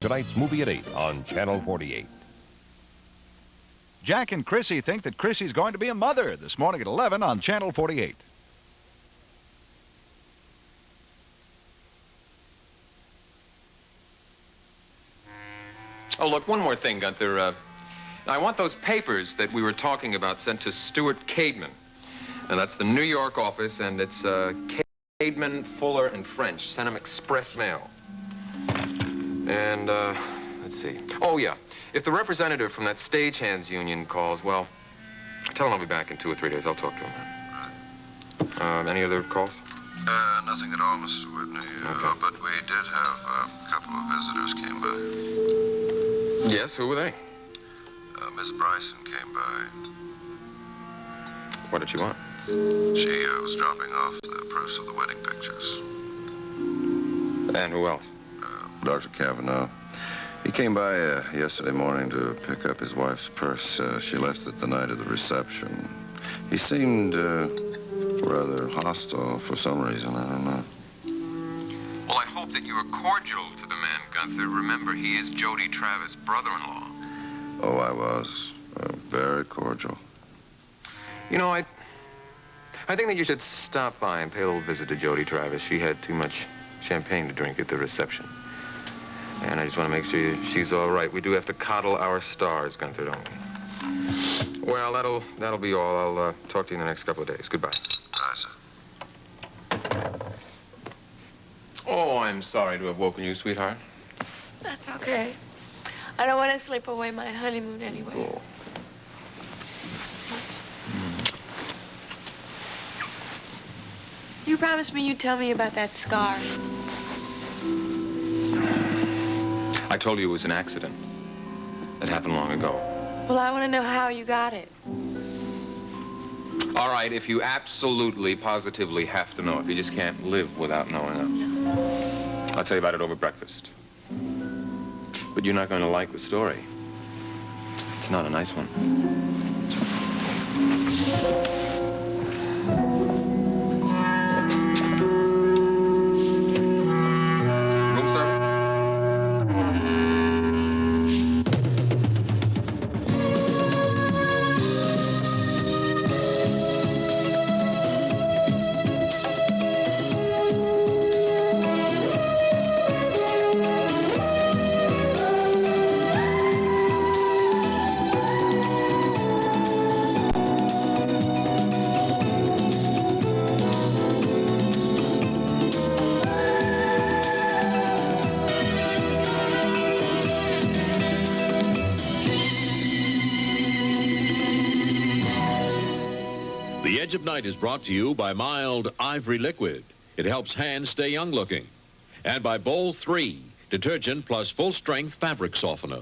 tonight's movie at 8 on Channel 48. Jack and Chrissy think that Chrissy's going to be a mother this morning at 11 on Channel 48. Oh, look, one more thing, Gunther. I want those papers that we were talking about sent to Stuart Cademan. Now, that's the New York office, and it's Cademan, Fuller, and French. Send them express mail. And, let's see. Oh, yeah. If the representative from that stagehands union calls, well, tell him I'll be back in 2 or 3 days. I'll talk to him then. Any other calls? Nothing at all, Mr. Whitney. Okay. But we did have a couple of visitors came by. Yes, who were they? Miss Bryson came by. What did she want? She was dropping off the proofs of the wedding pictures. And who else? Dr. Cavanaugh. He came by yesterday morning to pick up his wife's purse. She left it the night of the reception. He seemed rather hostile for some reason. I don't know. Well, I hope that you are cordial to the man, Gunther. Remember, he is Jody Travis' brother-in-law. Oh, I was. Very cordial. You know, I think that you should stop by and pay a little visit to Jody Travis. She had too much champagne to drink at the reception. And I just want to make sure she's all right. We do have to coddle our stars, Gunther, don't we? Well, that'll be all. I'll talk to you in the next couple of days. Goodbye. Bye, sir. Oh, I'm sorry to have woken you, sweetheart. That's okay. I don't want to sleep away my honeymoon anyway. Oh. You promised me you'd tell me about that scar. I told you it was an accident. It happened long ago. Well, I want to know how you got it. All right, if you absolutely, positively have to know, if you just can't live without knowing, No. I'll tell you about it over breakfast. But you're not going to like the story. It's not a nice one. Room service? The Edge of Night is brought to you by Mild Ivory Liquid. It helps hands stay young looking. And by Bowl 3, detergent plus full-strength fabric softener.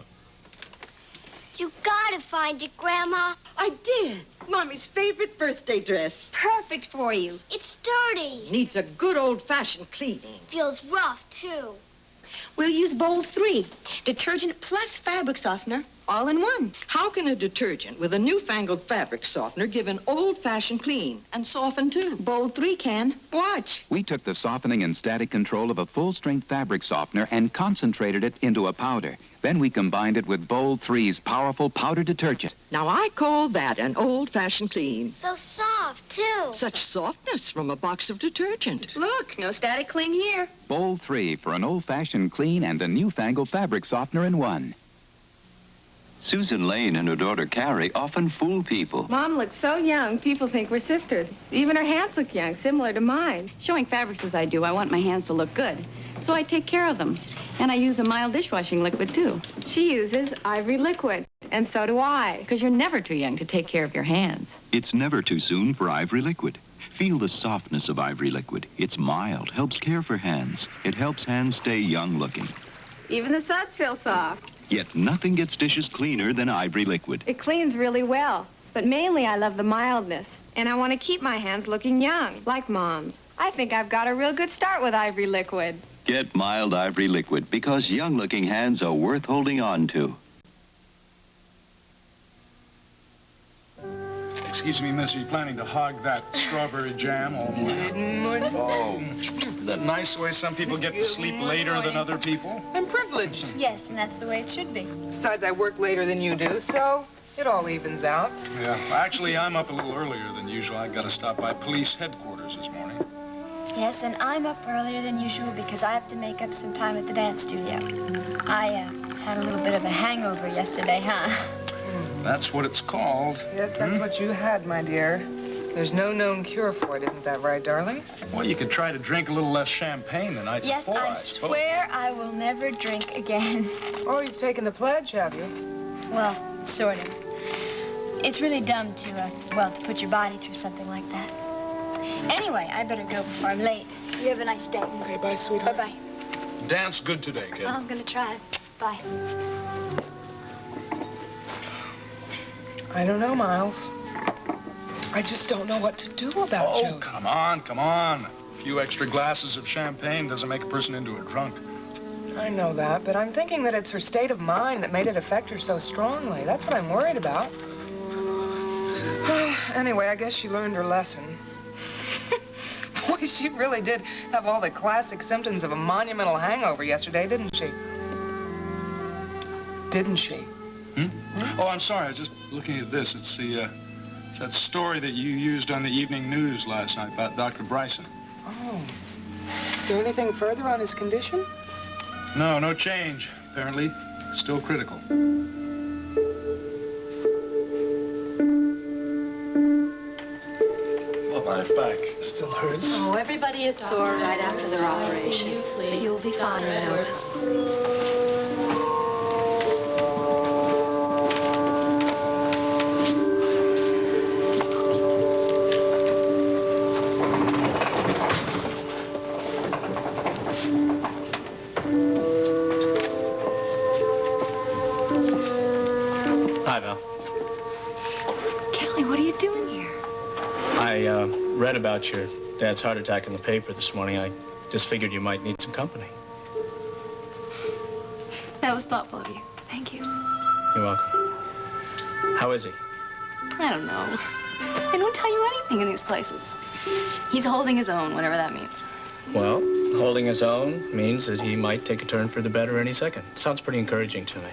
You gotta find it, Grandma. I did. Mommy's favorite birthday dress. Perfect for you. It's dirty. Needs a good old-fashioned cleaning. Feels rough, too. We'll use Bowl 3, detergent plus fabric softener, all in one. How can a detergent with a newfangled fabric softener give an old-fashioned clean and soften, too? Bowl 3 can. Watch. We took the softening and static control of a full-strength fabric softener and concentrated it into a powder. Then we combined it with Bowl 3's powerful powder detergent. Now, I call that an old-fashioned clean. So soft, too. Such softness from a box of detergent. Look, no static cling here. Bowl 3 for an old-fashioned clean and a newfangled fabric softener in one. Susan Lane and her daughter Carrie often fool people. Mom looks so young, people think we're sisters. Even her hands look young, similar to mine. Showing fabrics as I do, I want my hands to look good. So I take care of them. And I use a mild dishwashing liquid, too. She uses Ivory Liquid, and so do I. Because you're never too young to take care of your hands. It's never too soon for Ivory Liquid. Feel the softness of Ivory Liquid. It's mild, helps care for hands. It helps hands stay young looking. Even the suds feel soft. Yet nothing gets dishes cleaner than Ivory Liquid. It cleans really well. But mainly I love the mildness. And I want to keep my hands looking young, like Mom's. I think I've got a real good start with Ivory Liquid. Get mild Ivory Liquid because young-looking hands are worth holding on to. Excuse me, miss, are you planning to hog that strawberry jam all morning? Good morning. Oh, isn't that nice the way some people get to sleep later than other people? I'm privileged. Yes, and that's the way it should be. Besides, I work later than you do, so it all evens out. Yeah, actually, I'm up a little earlier than usual. I got to stop by police headquarters this morning. Yes, and I'm up earlier than usual because I have to make up some time at the dance studio. I had a little bit of a hangover yesterday, huh? That's what it's called. Yes, that's what you had, my dear. There's no known cure for it, isn't that right, darling? Well, you could try to drink a little less champagne the night Yes, before, I swear I will never drink again. Oh, you've taken the pledge, have you? Well, sort of. It's really dumb to, well, to put your body through something like that. Anyway, I better go before I'm late. You have a nice day. Okay, bye, sweetheart. Bye-bye. Dance good today, kid. I'm gonna try. Bye. I don't know, Miles. I just don't know what to do about you. Oh, come on, come on. A few extra glasses of champagne doesn't make a person into a drunk. I know that, but I'm thinking that it's her state of mind that made it affect her so strongly. That's what I'm worried about. Anyway, I guess she learned her lesson. Boy, she really did have all the classic symptoms of a monumental hangover yesterday, didn't she? Didn't she? Oh, I'm sorry. I was just looking at this. It's that story that you used on the evening news last night about Dr. Bryson. Oh. Is there anything further on his condition? No, no change. Apparently, still critical. Well, my back still hurts. Oh, everybody is sore right after their operation. But you'll be fine, Edwards. Hi, Val. Kelly, what are you doing here? I read about your dad's heart attack in the paper this morning. I just figured you might need some company. That was thoughtful of you. Thank you. You're welcome. How is he? I don't know. They don't tell you anything in these places. He's holding his own, whatever that means. Well, holding his own means that he might take a turn for the better any second. Sounds pretty encouraging to me.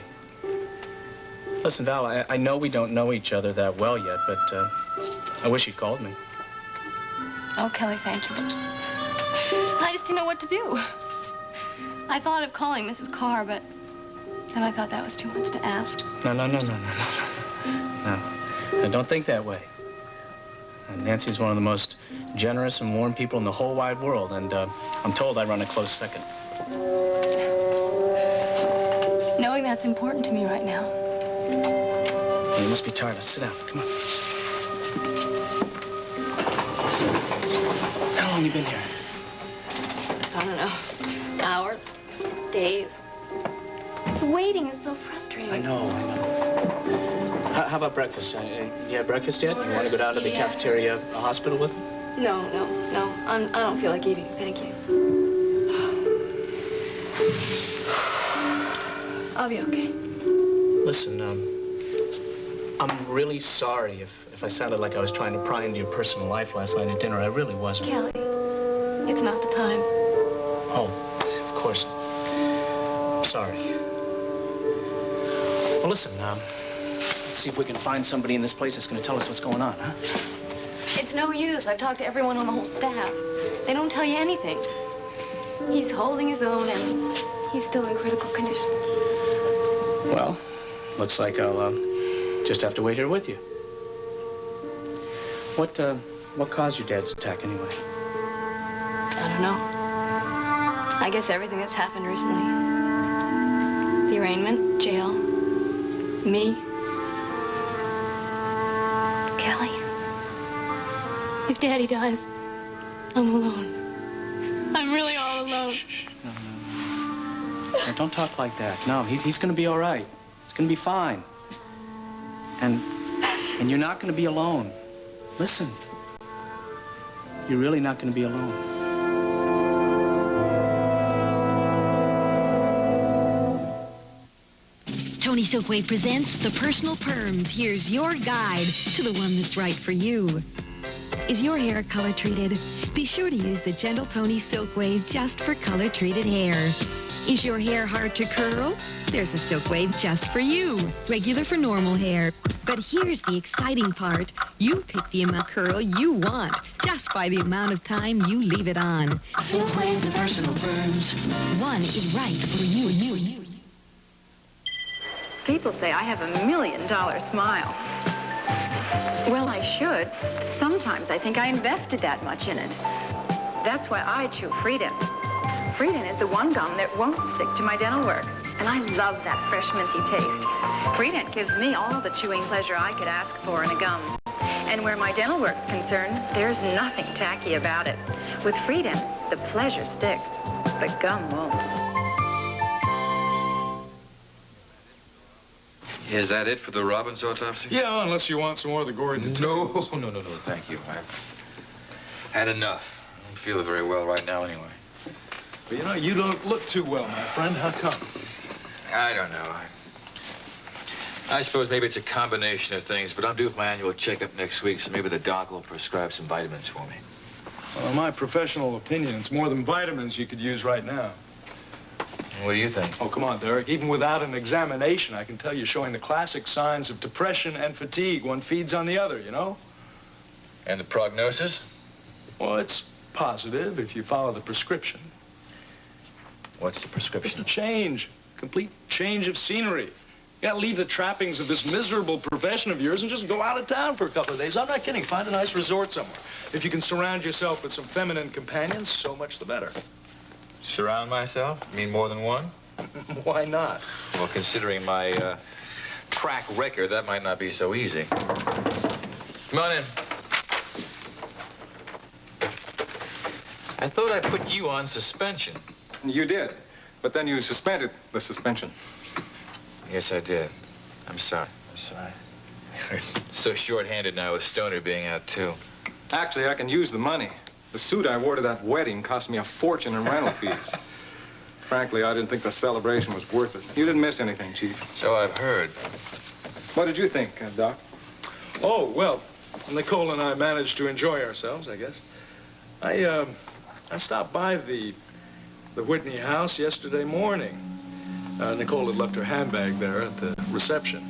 Listen, Val, I know we don't know each other that well yet, but I wish you'd called me. Oh, Kelly, thank you. I just didn't know what to do. I thought of calling Mrs. Carr, but then I thought that was too much to ask. No. No, don't think that way. Nancy's one of the most generous and warm people in the whole wide world, and I'm told I run a close second. Knowing that's important to me right now. You must be tired. Sit down. Come on. How long have you been here? I don't know. Hours, days. The waiting is so frustrating. I know. How about breakfast? You had breakfast yet? You want to go down to the cafeteria hospital with me? No. I don't feel like eating. Thank you. I'll be okay. Listen, I'm really sorry if I sounded like I was trying to pry into your personal life last night at dinner. I really wasn't. Kelly, it's not the time. Oh, of course. I'm sorry. Well, listen, let's see if we can find somebody in this place that's going to tell us what's going on, huh? It's no use. I've talked to everyone on the whole staff. They don't tell you anything. He's holding his own, and he's still in critical condition. Well, looks like I'll just have to wait here with you. What caused your dad's attack anyway? I don't know. I guess everything that's happened recently. The arraignment, jail, me. Kelly. If Daddy dies, I'm alone. I'm really all alone. Shh. No, don't talk like that. No, he's going to be all right. He's going to be fine. And you're not going to be alone. Listen. You're really not going to be alone. Tony Silkwave presents The Personal Perms. Here's your guide to the one that's right for you. Is your hair color-treated? Be sure to use the Gentle Tony Silkwave just for color-treated hair. Is your hair hard to curl? There's a Silkwave just for you. Regular for normal hair. But here's the exciting part. You pick the amount of curl you want, just by the amount of time you leave it on. Silkwave, the Personal Perms. One is right for you. People say I have $1 million smile. Well, I should. Sometimes I think I invested that much in it. That's why I chew Freedent. Freedent is the one gum that won't stick to my dental work. And I love that fresh, minty taste. Freedent gives me all the chewing pleasure I could ask for in a gum. And where my dental work's concerned, there's nothing tacky about it. With Freedent, the pleasure sticks. The gum won't. Is that it for the Robbins autopsy? Yeah, unless you want some more of the gory details. No, thank you. I've had enough. I don't feel very well right now anyway. But you know, you don't look too well, my friend. How come? I don't know. I suppose maybe it's a combination of things, but I'm due for my annual checkup next week, so maybe the doc will prescribe some vitamins for me. Well, in my professional opinion, it's more than vitamins you could use right now. What do you think? Oh, come on, Derek. Even without an examination, I can tell you're showing the classic signs of depression and fatigue. One feeds on the other, you know? And the prognosis? Well, it's positive if you follow the prescription. What's the prescription? Just a change. Complete change of scenery. You gotta leave the trappings of this miserable profession of yours and just go out of town for a couple of days. I'm not kidding. Find a nice resort somewhere. If you can surround yourself with some feminine companions, so much the better. Surround myself? You mean more than one? Why not? Well, considering my track record, that might not be so easy. Come on in. I thought I put you on suspension. You did, but then you suspended the suspension. Yes, I did. I'm sorry. So short-handed now with Stoner being out, too. Actually, I can use the money. The suit I wore to that wedding cost me a fortune in rental fees. Frankly, I didn't think the celebration was worth it. You didn't miss anything, Chief. So I've heard. What did you think, Doc? Oh, well, Nicole and I managed to enjoy ourselves, I guess. I stopped by the Whitney house yesterday morning. Nicole had left her handbag there at the reception.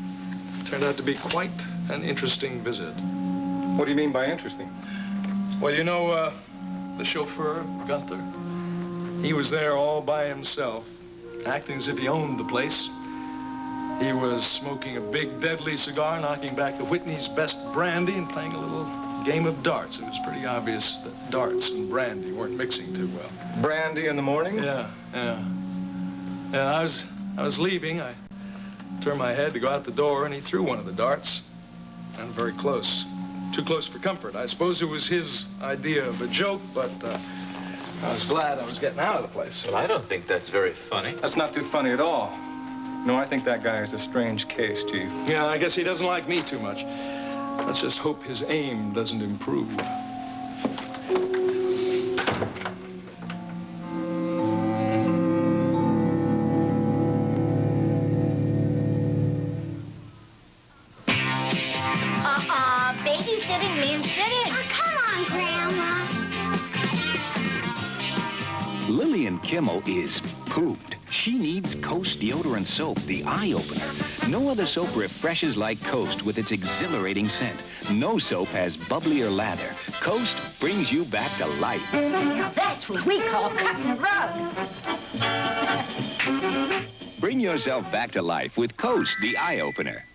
Turned out to be quite an interesting visit. What do you mean by interesting? Well, you know, the chauffeur, Gunther, he was there all by himself, acting as if he owned the place. He was smoking a big, deadly cigar, knocking back the Whitney's best brandy and playing a little game of darts. It was pretty obvious that darts and brandy weren't mixing too well. Brandy in the morning? Yeah. I was leaving. I turned my head to go out the door, and he threw one of the darts. And very close. Too close for comfort. I suppose it was his idea of a joke, but I was glad I was getting out of the place. Well, I don't think that's very funny. That's not too funny at all. No, I think that guy is a strange case, Chief. Yeah, I guess he doesn't like me too much. Let's just hope his aim doesn't improve. Babysitting means sitting. Oh, come on, Grandma. Lillian Kimmel is pooped. She needs Coast deodorant soap, the eye-opener. No other soap refreshes like Coast with its exhilarating scent. No soap has bubblier lather. Coast brings you back to life. Now that's what we call cutting a rug. Bring yourself back to life with Coast, the eye-opener.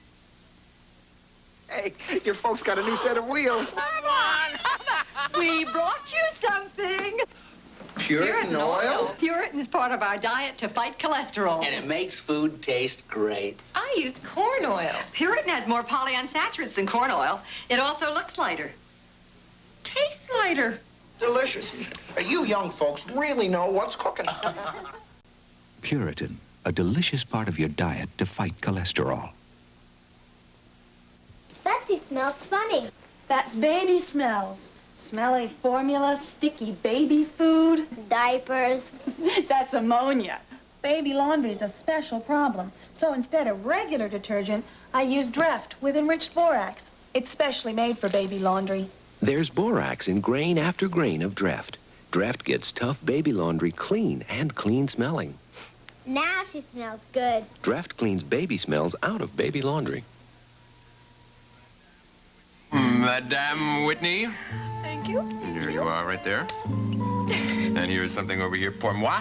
Hey, your folks got a new set of wheels. Come on! We brought you something. Puritan oil? Puritan is part of our diet to fight cholesterol. And it makes food taste great. I use corn oil. Puritan has more polyunsaturates than corn oil. It also looks lighter. Tastes lighter. Delicious. You young folks really know what's cooking. Puritan, a delicious part of your diet to fight cholesterol. Betsy smells funny. That's baby smells. Smelly formula, sticky baby food. Diapers. That's ammonia. Baby laundry is a special problem. So instead of regular detergent, I use Dreft with enriched borax. It's specially made for baby laundry. There's borax in grain after grain of Dreft. Dreft gets tough baby laundry clean and clean smelling. Now she smells good. Dreft cleans baby smells out of baby laundry. Madame Whitney. Thank you. Here you are, right there. And here's something over here pour moi.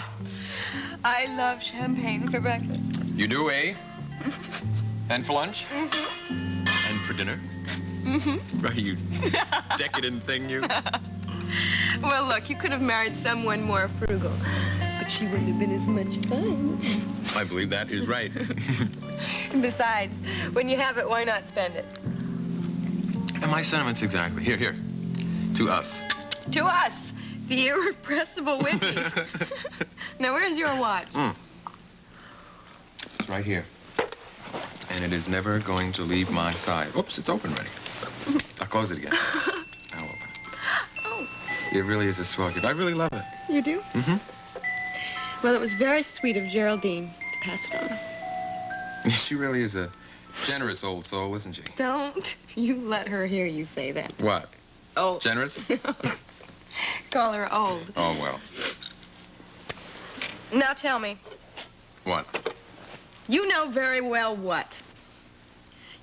I love champagne for breakfast. You do, eh? And for lunch? And for dinner? Right, you decadent thing, you. Well, look, you could have married someone more frugal, but she wouldn't have been as much fun. I believe that is right. And besides, when you have it, why not spend it? And my sentiments exactly. Here. To us. To us, the irrepressible Whitneys. Now, where's your watch? It's right here. And it is never going to leave my side. Oops, it's open already. I'll close it again. I'll open it. Oh. It really is a swell gift. I really love it. You do? Mm-hmm. Well, it was very sweet of Geraldine to pass it on. She really is a generous old soul, isn't she? Don't you let her hear you say that. What? Oh. Generous? Call her old. Oh, well. Now tell me. What? You know very well what.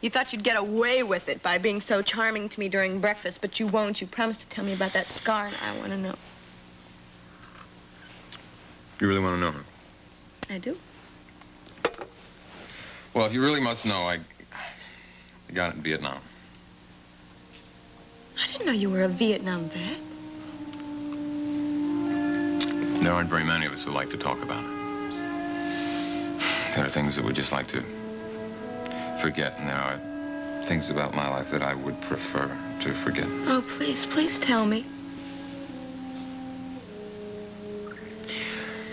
You thought you'd get away with it by being so charming to me during breakfast, but you won't. You promised to tell me about that scar, and I want to know. You really want to know, huh? I do. Well, if you really must know, I got it in Vietnam. I didn't know you were a Vietnam vet. There aren't very many of us who like to talk about it. There are things that we just like to forget, and there are things about my life that I would prefer to forget. Oh, please tell me.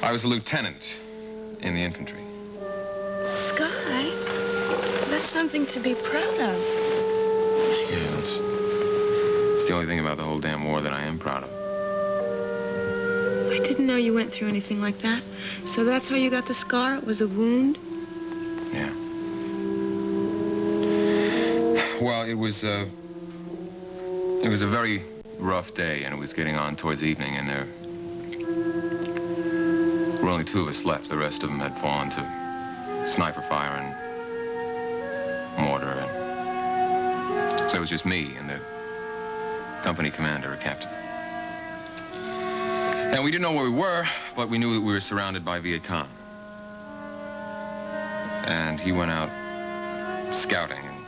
I was a lieutenant in the infantry. Sky, that's something to be proud of. Yeah, it's the only thing about the whole damn war that I am proud of. I didn't know you went through anything like that. So that's how you got the scar? It was a wound? Yeah. Well, it was a very rough day, and it was getting on towards evening, and there were only two of us left. The rest of them had fallen to sniper fire and mortar, and so it was just me and the company commander or captain. And we didn't know where we were, but we knew that we were surrounded by Viet Cong. And he went out scouting and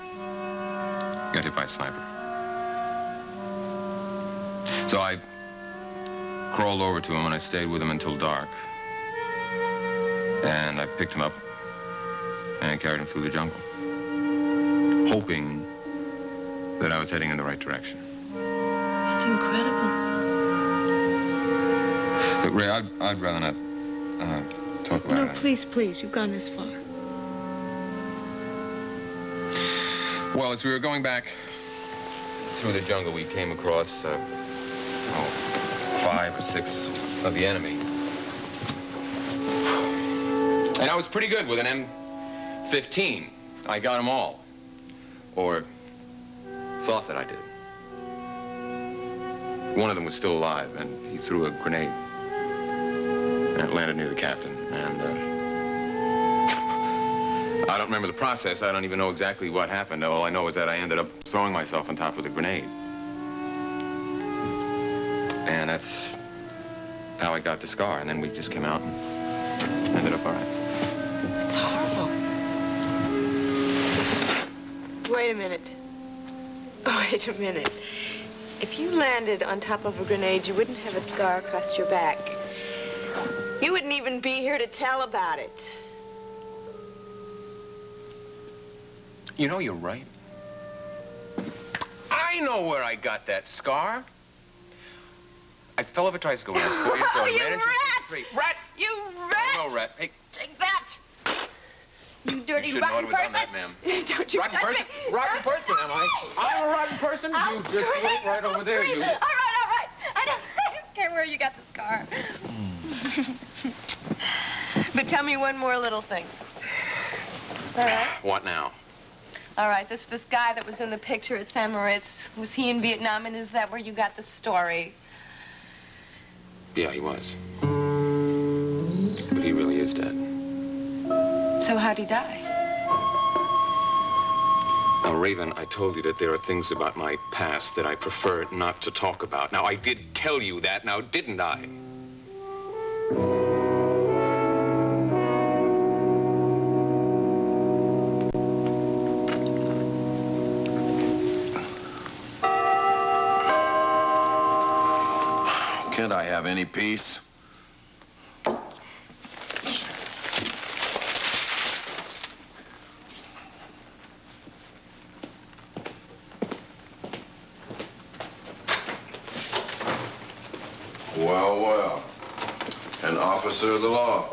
got hit by a sniper. So I crawled over to him and I stayed with him until dark. And I picked him up and carried him through the jungle, hoping that I was heading in the right direction. It's incredible. Look, Ray, I'd rather not talk about No, it. please, you've gone this far. Well, as we were going back through the jungle, we came across 5 or 6 of the enemy. And I was pretty good with an M15. I got them all. Or thought that I did. One of them was still alive, and he threw a grenade. And it landed near the captain. And I don't remember the process. I don't even know exactly what happened. All I know is that I ended up throwing myself on top of the grenade. And that's how I got the scar. And then we just came out and ended up all right. It's horrible. Wait a minute. Wait a minute. If you landed on top of a grenade, you wouldn't have a scar across your back. You wouldn't even be here to tell about it. You know, you're right. I know where I got that scar. I fell off a tricycle when I was 4 years old. Oh, you ran into rat! a tree. Rat! You rat! No, rat. Hey. Take that! You dirty, You shouldn't rotten ought to have person! done that, ma'am. Don't you Rotten touch person? me! Rotten person, am I? I'm a rotten person? Oh, You just went right over there, you. All right. I don't care where you got the scar. But But tell me one more little thing. All right. What now? All right, this guy that was in the picture at San Moritz, was he in Vietnam, and is that where you got the story? Yeah, he was. But he really is dead. So how'd he die? Now, Raven, I told you that there are things about my past that I prefer not to talk about. Now, I did tell you that, now, didn't I? Can't I have any peace? Well, well. An officer of the law.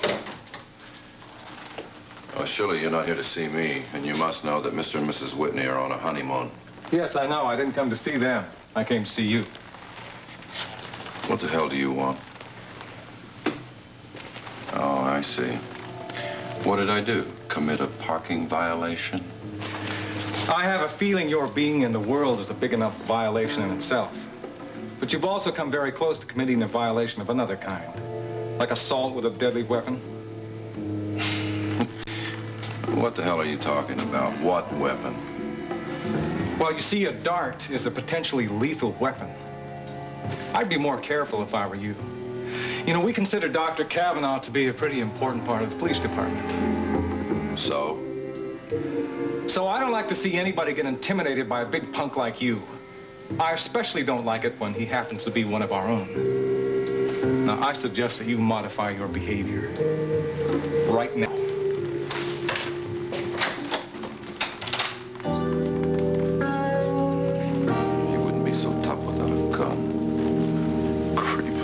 Oh, surely you're not here to see me, and you must know that Mr. and Mrs. Whitney are on a honeymoon. Yes, I know. I didn't come to see them. I came to see you. What the hell do you want? Oh, I see. What did I do? Commit a parking violation? I have a feeling your being in the world is a big enough violation in itself. But you've also come very close to committing a violation of another kind, like assault with a deadly weapon. What the hell are you talking about? What weapon? Well, you see, a dart is a potentially lethal weapon. I'd be more careful if I were you. You know, we consider Dr. Kavanaugh to be a pretty important part of the police department. So? So I don't like to see anybody get intimidated by a big punk like you. I especially don't like it when he happens to be one of our own. Now, I suggest that you modify your behavior right now. You wouldn't be so tough without a gun. Creep.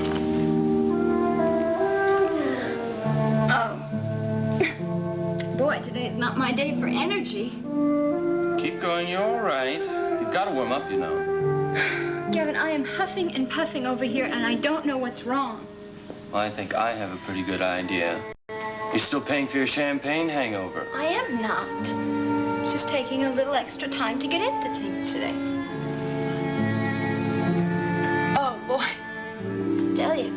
Oh. Boy, today's not my day for energy. Keep going, you're all right. You've got to warm up, you know. Gavin, I am huffing and puffing over here, and I don't know what's wrong. Well, I think I have a pretty good idea. You're still paying for your champagne hangover. I am not. It's just taking a little extra time to get into things today. Oh, boy. I tell you,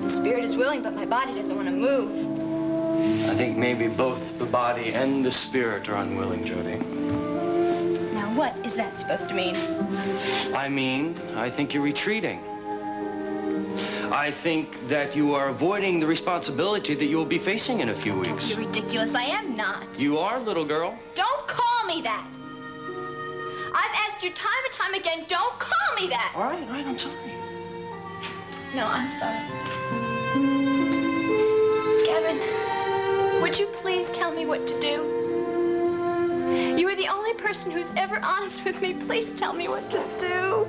the spirit is willing, but my body doesn't want to move. I think maybe both the body and the spirit are unwilling, Jody. Now, what is that supposed to mean? I think you're retreating. I think that you are avoiding the responsibility that you will be facing in a few weeks. You're ridiculous. I am not. You are, little girl. Don't call me that. I've asked you time and time again, don't call me that. All right, I'm sorry. No, I'm sorry. Gavin, would you please tell me what to do? You are the only person who's ever honest with me. Please tell me what to do.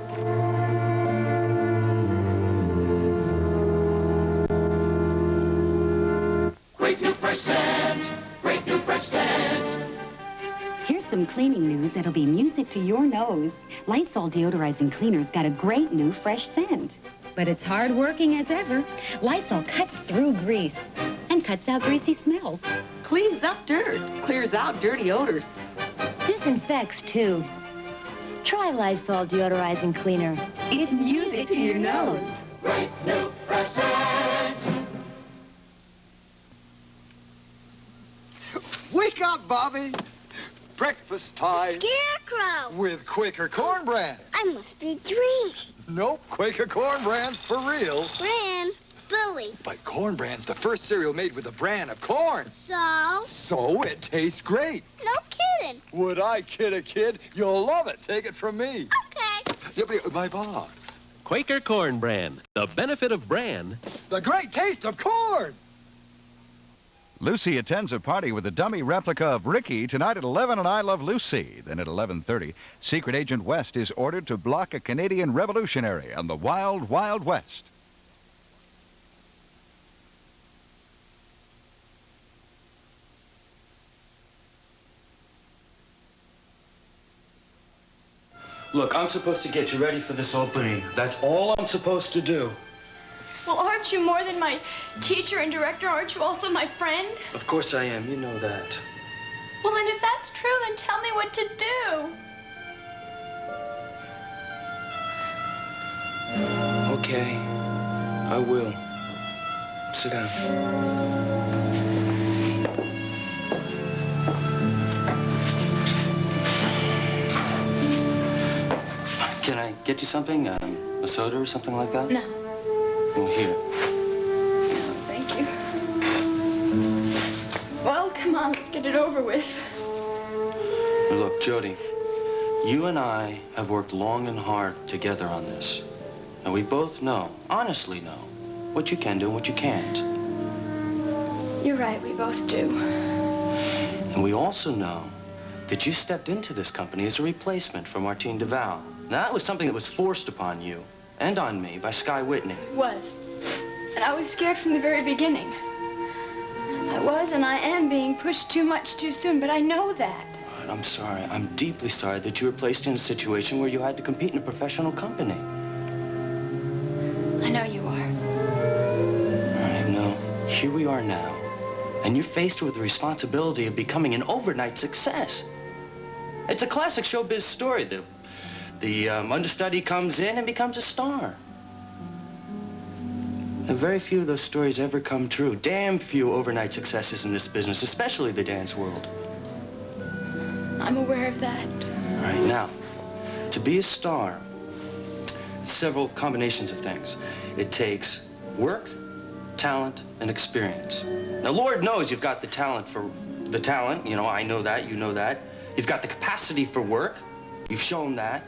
Great new fresh scent. Great new fresh scent. Here's some cleaning news that'll be music to your nose. Lysol deodorizing cleaner's got a great new fresh scent. But it's hard working as ever. Lysol cuts through grease and cuts out greasy smells. Cleans up dirt, clears out dirty odors. Disinfects, too. Try Lysol deodorizing cleaner. It's music to your nose. Great new fresh scent. Wake up, Bobby. Breakfast time. Scarecrow. With Quaker Corn Bran. I must be dreaming. Nope, Quaker Corn Bran's for real. Bran? Billy. But Corn Bran's the first cereal made with a bran of corn. So it tastes great. No kidding. Would I kid a kid? You'll love it. Take it from me. Okay. My box. Quaker Corn Bran. The benefit of bran. The great taste of corn. Lucy attends a party with a dummy replica of Ricky tonight at 11 on I Love Lucy. Then at 11:30, Secret Agent West is ordered to block a Canadian revolutionary on the Wild, Wild West. Look, I'm supposed to get you ready for this opening. That's all I'm supposed to do. Well, aren't aren't you more than my teacher and director? Aren't you also my friend? Of course I am. You know that. Well, then if that's true, then tell me what to do. Okay, I will. Sit down. Can I get you something? A soda or something like that? No. Well, here. No, thank you. Well, come on, let's get it over with. Look, Jody, you and I have worked long and hard together on this. And we both know, honestly know, what you can do and what you can't. You're right, we both do. And we also know that you stepped into this company as a replacement for Martine DeVal. Now, that was something that was forced upon you and on me by Sky Whitney. It was. And I was scared from the very beginning. I was and I am being pushed too much too soon, but I know that. I'm sorry. I'm deeply sorry that you were placed in a situation where you had to compete in a professional company. I know you are. All right, now, here we are now, and you're faced with the responsibility of becoming an overnight success. It's a classic showbiz story. The understudy comes in and becomes a star. And very few of those stories ever come true. Damn few overnight successes in this business, especially the dance world. I'm aware of that. All right, now, to be a star, several combinations of things. It takes work, talent, and experience. Now, Lord knows you've got the talent, you know, I know that, you know that. You've got the capacity for work, you've shown that,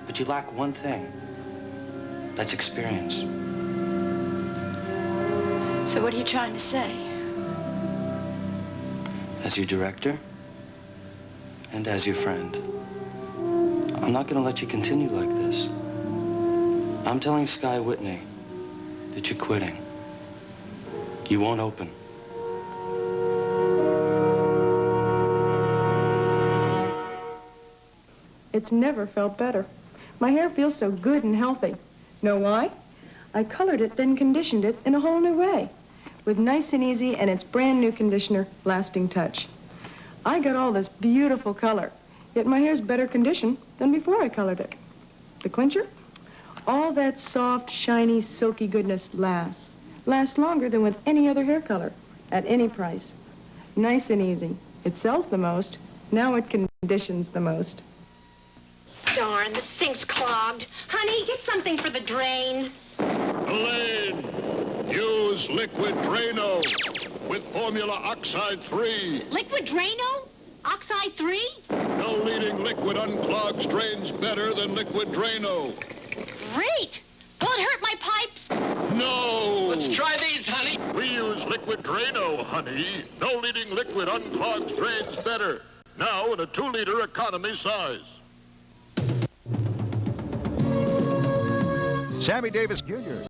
but you lack one thing. That's experience. So what are you trying to say? As your director, and as your friend, I'm not gonna let you continue like this. I'm telling Sky Whitney that you're quitting. You won't open. It's never felt better. My hair feels so good and healthy. Know why? I colored it, then conditioned it in a whole new way. With Nice and Easy and its brand new conditioner, Lasting Touch. I got all this beautiful color, yet my hair's better conditioned than before I colored it. The clincher? All that soft, shiny, silky goodness lasts. Lasts longer than with any other hair color, at any price. Nice and Easy. It sells the most. Now it conditions the most. Darn, the sink's clogged. Honey, get something for the drain. Elaine, use Liquid Drano with Formula Oxide 3. Liquid Drano? Oxide 3? No leading liquid unclogs drains better than Liquid Drano. Great! Will it hurt my pipes? No! Let's try these, honey. We use Liquid Drano, honey. No leading liquid unclogs drains better. Now in a 2-liter economy size. Sammy Davis Jr.